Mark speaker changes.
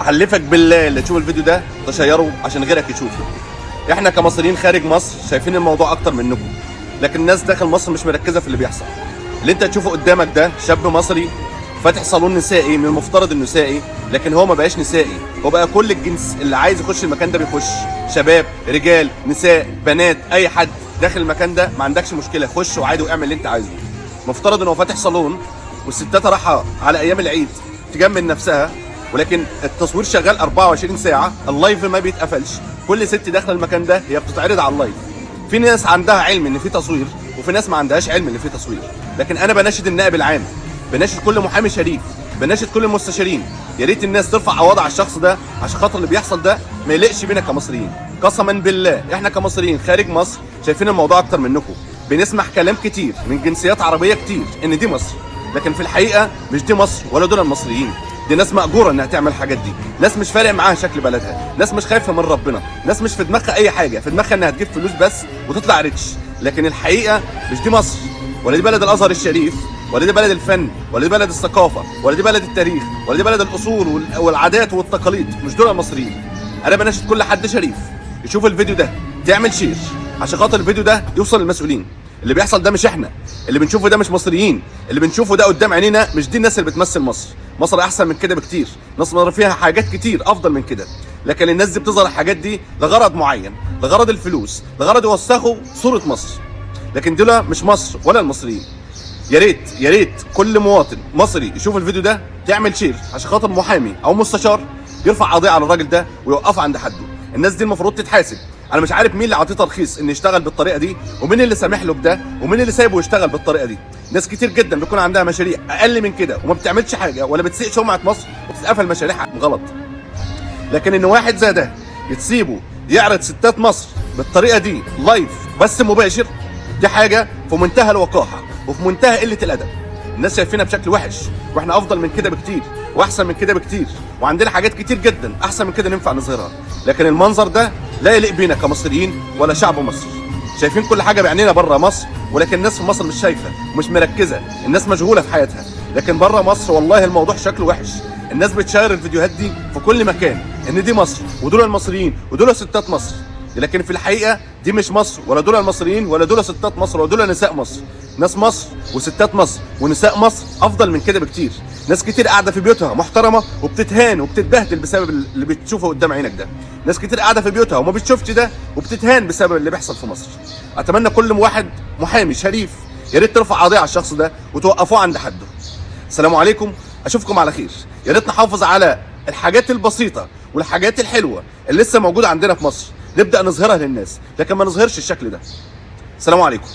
Speaker 1: احلفك بالله اللي تشوف الفيديو ده تشيره عشان غيرك يشوفه. احنا كمصريين خارج مصر شايفين الموضوع اكتر منكم، لكن الناس داخل مصر مش مركزه في اللي بيحصل. اللي انت تشوفه قدامك ده شاب مصري فاتح صالون نسائي، من المفترض انه نسائي، لكن هو ما بقاش نسائي، هو بقى كل الجنس اللي عايز يخش المكان ده بيخش، شباب، رجال، نساء، بنات، اي حد داخل المكان ده ما عندكش مشكله، خش وعادي واعمل اللي انت عايزه. مفترض ان هو فاتح صالون والستات رايحه على ايام العيد تجمل نفسها، ولكن التصوير شغال 24 ساعه، اللايف ما بيتقفلش، كل ست داخله المكان ده هي بتتعرض على اللايف. في ناس عندها علم ان في تصوير وفي ناس ما عندهاش علم ان في تصوير، لكن انا بناشد النائب العام، بناشد كل محامي شريف، بناشد كل المستشارين، يا ريت الناس ترفع قواضي على الشخص ده عشان خاطر اللي بيحصل ده ما يليقش بينا كمصريين. قسما بالله احنا كمصريين خارج مصر شايفين الموضوع اكتر منكم، بنسمع كلام كتير من جنسيات عربيه كتير ان دي مصر، لكن في الحقيقه مش دي مصر ولا دول المصريين. دي ناس مأجورة انها تعمل الحاجات دي، ناس مش فارق معاها شكل بلدها، ناس مش خايفة من ربنا، ناس مش في دماغها اي حاجة، في دماغها انها تجيب فلوس بس وتطلع ريتش. لكن الحقيقة مش دي مصر، ولا دي بلد الازهر الشريف، ولا دي بلد الفن، ولا دي بلد الثقافة، ولا دي بلد التاريخ، ولا دي بلد الاصول والعادات والتقاليد، مش دول المصريين. انا بناشد كل حد شريف يشوف الفيديو ده تعمل شير عشان خاطر الفيديو ده يوصل للمسؤولين. اللي بيحصل ده مش احنا، اللي بنشوفه ده مش مصريين، اللي بنشوفه ده قدام عينينا مش دي الناس اللي بتمثل مصر. مصر احسن من كده بكتير، مصر فيها حاجات كتير افضل من كده، لكن الناس دي بتظهر الحاجات دي لغرض معين، لغرض الفلوس، لغرض يوسخوا صورة مصر، لكن دول مش مصر ولا المصريين. يا ريت كل مواطن مصري يشوف الفيديو ده تعمل شير عشان خاطر محامي او مستشار يرفع قضيه على الراجل ده ويوقفه عند حده. الناس دي المفروض تتحاسب. انا مش عارف مين اللي عطيه ترخيص ان يشتغل بالطريقه دي، ومين اللي سامح له بده، ومين اللي سايبه يشتغل بالطريقه دي. ناس كتير جدا بيكون عندها مشاريع اقل من كده وما بتعملش حاجه ولا بتسيء سمعه مصر وبتتقفل مشاريعها غلط، لكن ان واحد زي ده يتسيبه يعرض ستات مصر بالطريقه دي لايف بس مباشر، دي حاجه في منتهى الوقاحه وفي منتهى قله الادب. الناس شايفينها بشكل وحش، واحنا افضل من كده بكتير واحسن من كده بكتير، وعندنا حاجات كتير جدا احسن من كده ننفع نظهرها، لكن المنظر ده لا يليق بينا كمصريين ولا شعب مصر. شايفين كل حاجه بعينينا بره مصر، ولكن الناس في مصر مش شايفه ومش مركزه، الناس مشغوله في حياتها، لكن بره مصر والله الموضوع شكله وحش. الناس بتشير الفيديوهات دي في كل مكان ان دي مصر ودول المصريين ودول ستات مصر، لكن في الحقيقه دي مش مصر ولا دول المصريين ولا دول ستات مصر ولا دول نساء مصر. ناس مصر وستات مصر ونساء مصر افضل من كده بكتير. ناس كتير قاعده في بيوتها محترمه وبتتهان وبتتبهدل بسبب اللي بتشوفه قدام عينك ده. ناس كتير قاعده في بيوتها وما بتشوفش ده وبتتهان بسبب اللي بيحصل في مصر. اتمنى كل واحد محامي شريف يا ريت ترفع قضيه على الشخص ده وتوقفوه عند حده. السلام عليكم، اشوفكم على خير. يا ريت نحافظ على الحاجات البسيطه والحاجات الحلوه اللي لسه موجوده عندنا في مصر، نبدا نظهرها للناس، لكن ما نظهرش الشكل ده. السلام عليكم.